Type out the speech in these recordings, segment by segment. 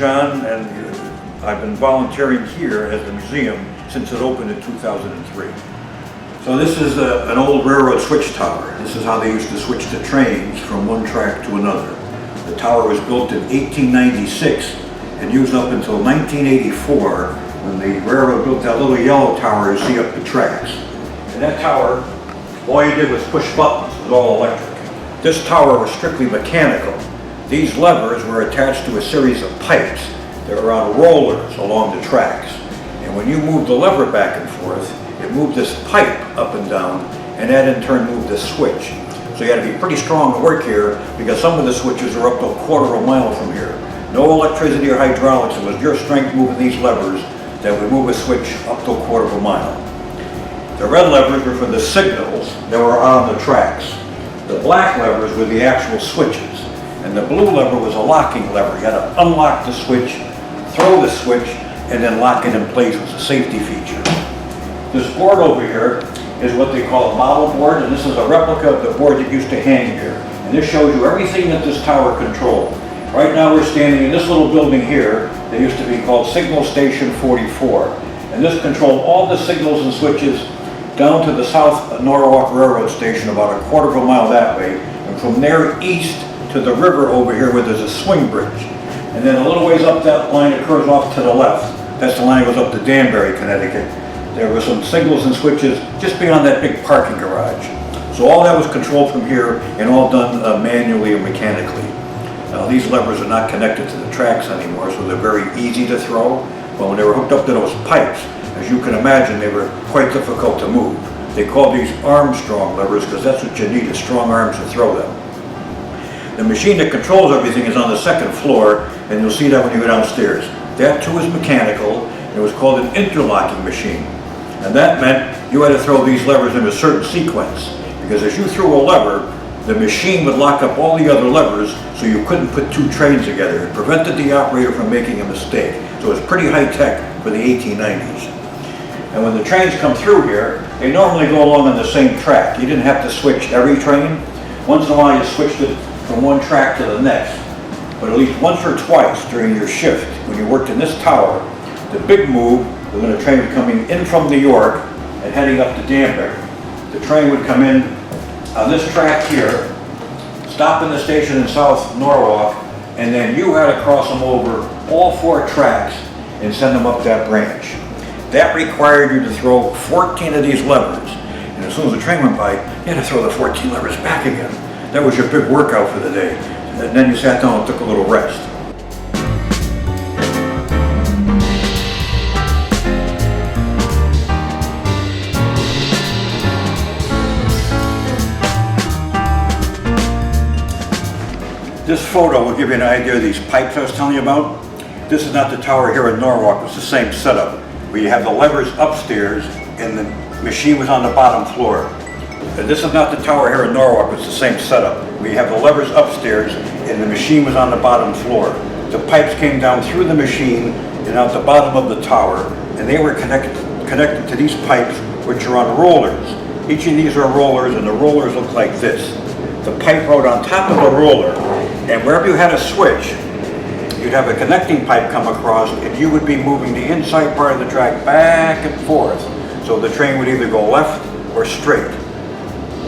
John, and I've been volunteering here at the museum since it opened in 2003. So this is an old railroad switch tower. This is how they used to switch the trains from one track to another. The tower was built in 1896 and used up until 1984 when the railroad built that little yellow tower you see up the tracks. And that tower, all you did was push buttons. It was all electric. This tower was strictly mechanical. These levers were attached to a series of pipes that were on rollers along the tracks. And when you moved the lever back and forth, it moved this pipe up and down, and that in turn moved the switch. So you had to be pretty strong to work here because some of the switches are up to a quarter of a mile from here. No electricity or hydraulics. It was your strength moving these levers that would move a switch up to a quarter of a mile. The red levers were for the signals that were on the tracks. The black levers were the actual switches. And the blue lever was a locking lever. You had to unlock the switch, throw the switch, and then lock it in place. It was a safety feature. This board over here is what they call a model board, and this is a replica of the board that used to hang here. And this shows you everything that this tower controlled. Right now we're standing in this little building here that used to be called Signal Station 44. And this controlled all the signals and switches down to the South Norwalk Railroad Station, about a quarter of a mile that way. And from there east to the river over here where there's a swing bridge. And then a little ways up that line it curves off to the left. That's the line that goes up to Danbury, Connecticut. There were some signals and switches just beyond that big parking garage. So all that was controlled from here and all done manually or mechanically. Now these levers are not connected to the tracks anymore, so they're very easy to throw. But when they were hooked up to those pipes, as you can imagine, they were quite difficult to move. They called these Armstrong levers because that's what you need, is strong arms to throw them. The machine that controls everything is on the second floor, and you'll see that when you go downstairs. That too is mechanical, and it was called an interlocking machine. And that meant you had to throw these levers in a certain sequence, because as you threw a lever, the machine would lock up all the other levers so you couldn't put two trains together. It prevented the operator from making a mistake. So it was pretty high tech for the 1890s. And when the trains come through here, they normally go along on the same track. You didn't have to switch every train. Once in a while you switched it from one track to the next. But at least once or twice during your shift, when you worked in this tower, the big move was when a train was coming in from New York and heading up to Danbury. The train would come in on this track here, stop in the station in South Norwalk, and then you had to cross them over all four tracks and send them up that branch. That required you to throw 14 of these levers. And as soon as the train went by, you had to throw the 14 levers back again. That was your big workout for the day. And then you sat down and took a little rest. This photo will give you an idea of these pipes I was telling you about. This is not the tower here in Norwalk. It's the same setup, where you have the levers upstairs and the machine was on the bottom floor. And this is not the tower here in Norwalk. It's the same setup. We have the levers upstairs and the machine was on the bottom floor. The pipes came down through the machine and out the bottom of the tower, and they were connected to these pipes, which are on rollers. Each of these are rollers, and the rollers look like this. The pipe rode on top of the roller, and wherever you had a switch, you'd have a connecting pipe come across, and you would be moving the inside part of the track back and forth. So the train would either go left or straight.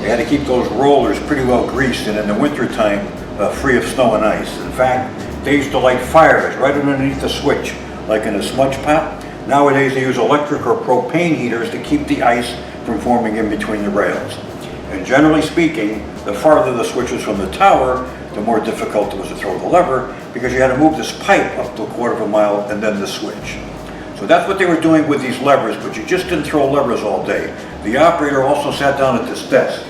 You had to keep those rollers pretty well greased, and in the wintertime, free of snow and ice. In fact, they used to light fires right underneath the switch, like in a smudge pot. Nowadays, they use electric or propane heaters to keep the ice from forming in between the rails. And generally speaking, the farther the switch was from the tower, the more difficult it was to throw the lever, because you had to move this pipe up to a quarter of a mile and then the switch. So that's what they were doing with these levers, but you just didn't throw levers all day. The operator also sat down at this desk.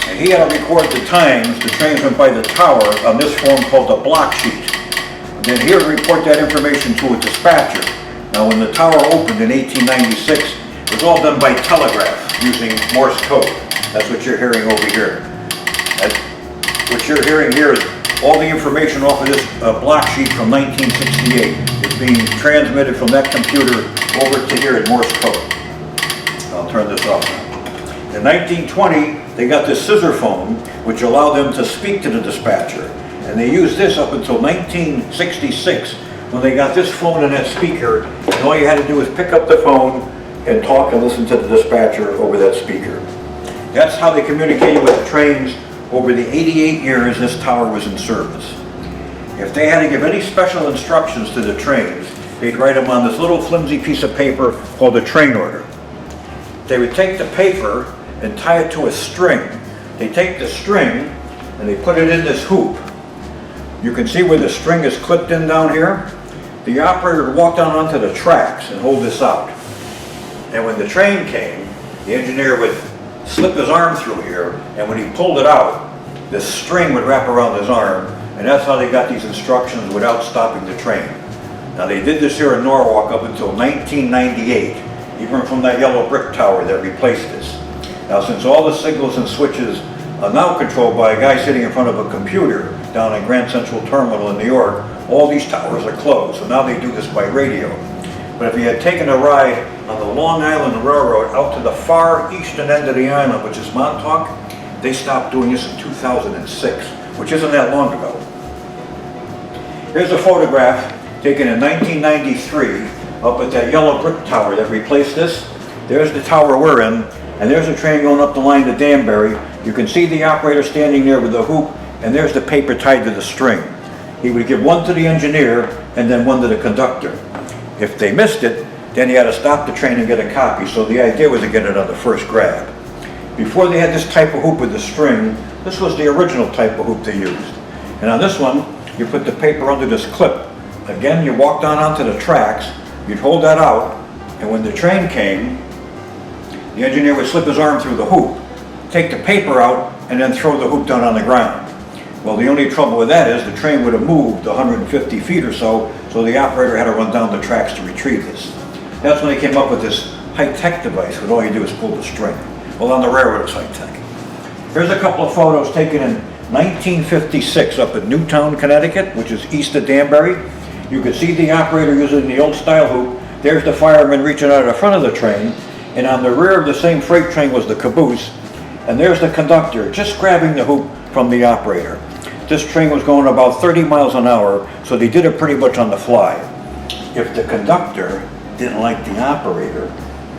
And he had to record the times the trains went by the tower on this form called the block sheet. And then he would report that information to a dispatcher. Now when the tower opened in 1896, it was all done by telegraph using Morse code. That's what you're hearing over here. What you're hearing here is all the information off of this block sheet from 1968 is being transmitted from that computer over to here in Morse code. I'll turn this off now. In 1920, they got this scissor phone, which allowed them to speak to the dispatcher. And they used this up until 1966, when they got this phone and that speaker, and all you had to do was pick up the phone and talk and listen to the dispatcher over that speaker. That's how they communicated with the trains over the 88 years this tower was in service. If they had to give any special instructions to the trains, they'd write them on this little flimsy piece of paper called a train order. They would take the paper and tie it to a string. They take the string and they put it in this hoop. You can see where the string is clipped in down here. The operator would walk down onto the tracks and hold this out. And when the train came, the engineer would slip his arm through here, and when he pulled it out, this string would wrap around his arm, and that's how they got these instructions without stopping the train. Now they did this here in Norwalk up until 1998, even from that yellow brick tower that replaced this. Now since all the signals and switches are now controlled by a guy sitting in front of a computer down in Grand Central Terminal in New York, all these towers are closed, so now they do this by radio. But if you had taken a ride on the Long Island Railroad out to the far eastern end of the island, which is Montauk, they stopped doing this in 2006, which isn't that long ago. Here's a photograph taken in 1993 up at that yellow brick tower that replaced this. There's the tower we're in, and there's a train going up the line to Danbury. You can see the operator standing there with the hoop, and there's the paper tied to the string. He would give one to the engineer and then one to the conductor. If they missed it, then he had to stop the train and get a copy, so the idea was to get it on the first grab. Before they had this type of hoop with the string, this was the original type of hoop they used. And on this one, you put the paper under this clip. Again, you walk down onto the tracks, you'd hold that out, and when the train came, the engineer would slip his arm through the hoop, take the paper out, and then throw the hoop down on the ground. Well, the only trouble with that is the train would have moved 150 feet or so the operator had to run down the tracks to retrieve this. That's when they came up with this high-tech device, where all you do is pull the string. Well, on the railroad it's high-tech. Here's a couple of photos taken in 1956 up in Newtown, Connecticut, which is east of Danbury. You can see the operator using the old-style hoop. There's the fireman reaching out of the front of the train, and on the rear of the same freight train was the caboose, and there's the conductor just grabbing the hoop from the operator. This train was going about 30 miles an hour, so they did it pretty much on the fly. If the conductor didn't like the operator,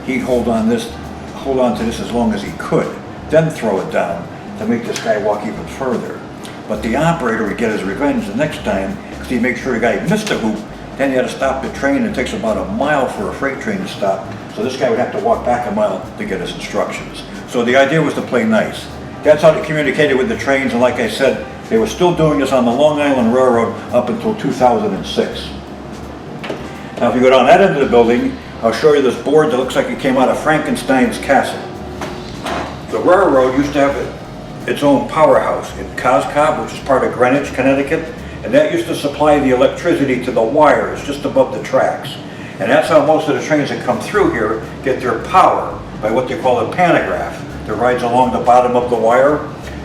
he'd hold on to this as long as he could, then throw it down to make this guy walk even further. But the operator would get his revenge the next time, because he'd make sure the guy missed the hoop, then he had to stop the train, and it takes about a mile for a freight train to stop, so this guy would have to walk back a mile to get his instructions. So the idea was to play nice. That's how they communicated with the trains, and like I said, they were still doing this on the Long Island Railroad up until 2006. Now if you go down that end of the building, I'll show you this board that looks like it came out of Frankenstein's castle. The railroad used to have its own powerhouse in Coscob, which is part of Greenwich, Connecticut, and that used to supply the electricity to the wires just above the tracks. And that's how most of the trains that come through here get their power, by what they call a pantograph that rides along the bottom of the wire.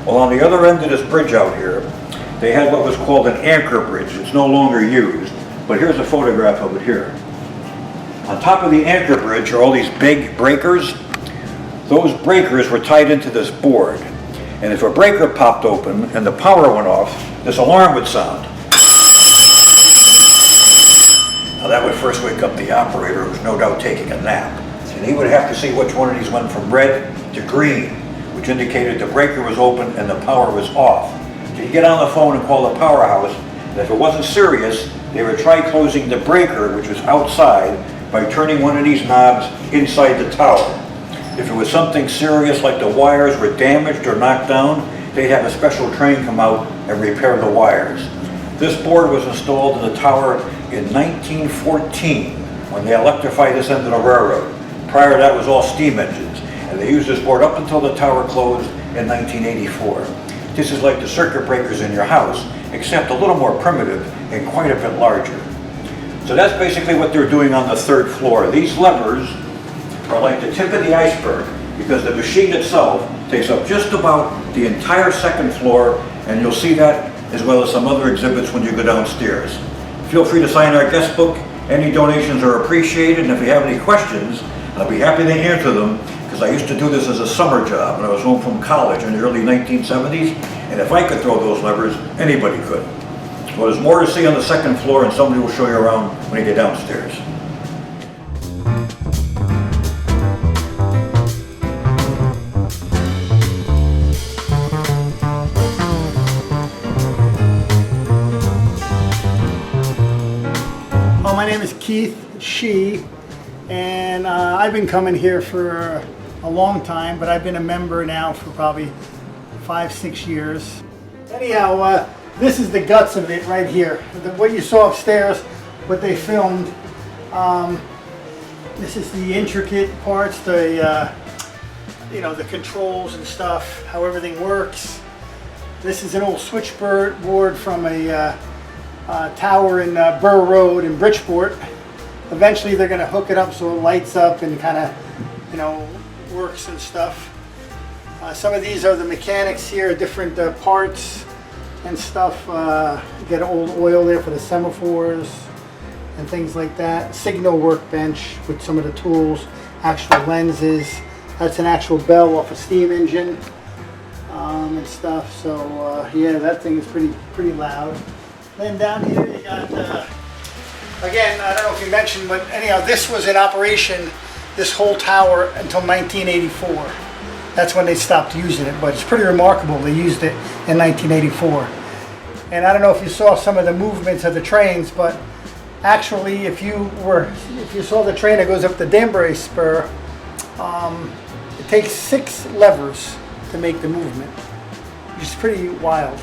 Well, on the other end of this bridge out here, they had what was called an anchor bridge. It's no longer used, but here's a photograph of it here. On top of the anchor bridge are all these big breakers. Those breakers were tied into this board. And if a breaker popped open and the power went off, this alarm would sound. Now that would first wake up the operator, who was no doubt taking a nap. And he would have to see which one of these went from red to green, which indicated the breaker was open and the power was off. So you get on the phone and call the powerhouse, and if it wasn't serious, they would try closing the breaker, which was outside, by turning one of these knobs inside the tower. If it was something serious, like the wires were damaged or knocked down, they'd have a special train come out and repair the wires. This board was installed in the tower in 1914, when they electrified this end of the railroad. Prior to that, it was all steam engines, and they used this board up until the tower closed in 1984. This is like the circuit breakers in your house, except a little more primitive and quite a bit larger. So that's basically what they're doing on the third floor. These levers are like the tip of the iceberg, because the machine itself takes up just about the entire second floor, and you'll see that as well as some other exhibits when you go downstairs. Feel free to sign our guest book. Any donations are appreciated, and if you have any questions, I'll be happy to answer them, because because I used to do this as a summer job when I was home from college in the early 1970s, and if I could throw those levers, anybody could. So there's more to see on the second floor, and somebody will show you around when you get downstairs. My name is Keith Shee, and I've been coming here for a long time, but I've been a member now for probably 5-6 years. Anyhow, this is the guts of it right here. What you saw upstairs, what they filmed. This is the intricate parts, the the controls and stuff, how everything works. This is an old switchboard from a tower in Burr Road in Bridgeport. Eventually they're going to hook it up so it lights up and kind of works and stuff. Some of these are the mechanics here, different parts and stuff. Get old oil there for the semaphores and things like that. Signal workbench with some of the tools, actual lenses. That's an actual bell off a steam engine and stuff. So yeah, that thing is pretty loud. Then down here you got, again, I don't know if you mentioned, but anyhow, this was in operation, this whole tower, until 1984. That's when they stopped using it, but it's pretty remarkable they used it in 1984. And I don't know if you saw some of the movements of the trains, but actually if you saw the train that goes up the Danbury Spur, it takes 6 levers to make the movement, which is pretty wild.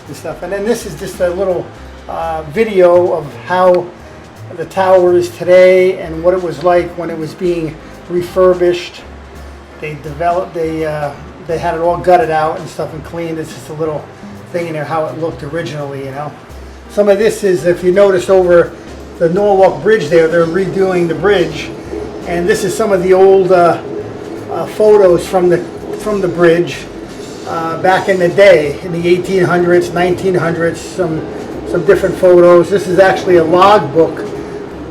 And stuff. And then this is just a little video of how the tower is today and what it was like when it was being refurbished. They had it all gutted out and stuff and cleaned. It's just a little thing in there how it looked originally, Some of this is, if you notice over the Norwalk bridge there, they're redoing the bridge, and this is some of the old photos from the bridge. Back in the day, in the 1800s, 1900s, some different photos. This is actually a log book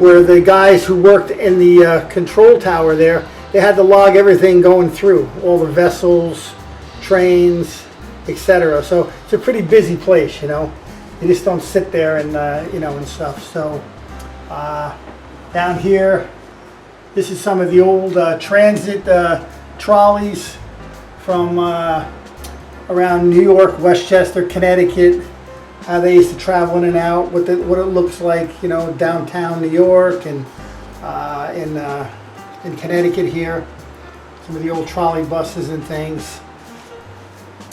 where the guys who worked in the control tower there, they had to log everything going through, all the vessels, trains, etc. So it's a pretty busy place, You just don't sit there and, and stuff. So down here, this is some of the old transit trolleys from around New York, Westchester, Connecticut, how they used to travel in and out, what it looks like, downtown New York and in Connecticut here. Some of the old trolley buses and things.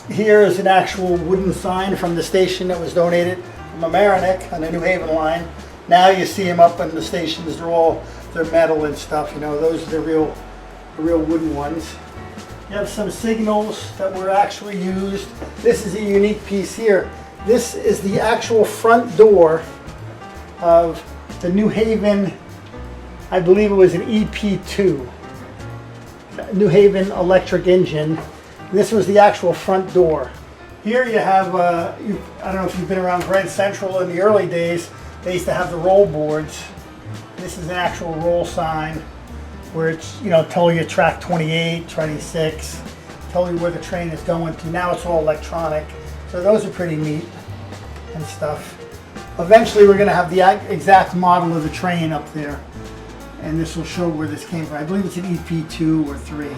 Here is an actual wooden sign from the station that was donated from Mamaroneck on the New Haven line. Now you see them up in the stations, they're metal and stuff, those are the real wooden ones. You have some signals that were actually used. This is a unique piece here. This is the actual front door of the New Haven, I believe it was an EP2, New Haven electric engine. This was the actual front door. Here you have, I don't know if you've been around Grand Central in the early days, they used to have the roll boards. This is an actual roll sign, where it's, tell you track 28, 26, tell you where the train is going to. Now it's all electronic. So those are pretty neat and stuff. Eventually we're going to have the exact model of the train up there. And this will show where this came from. I believe it's an EP2 or 3.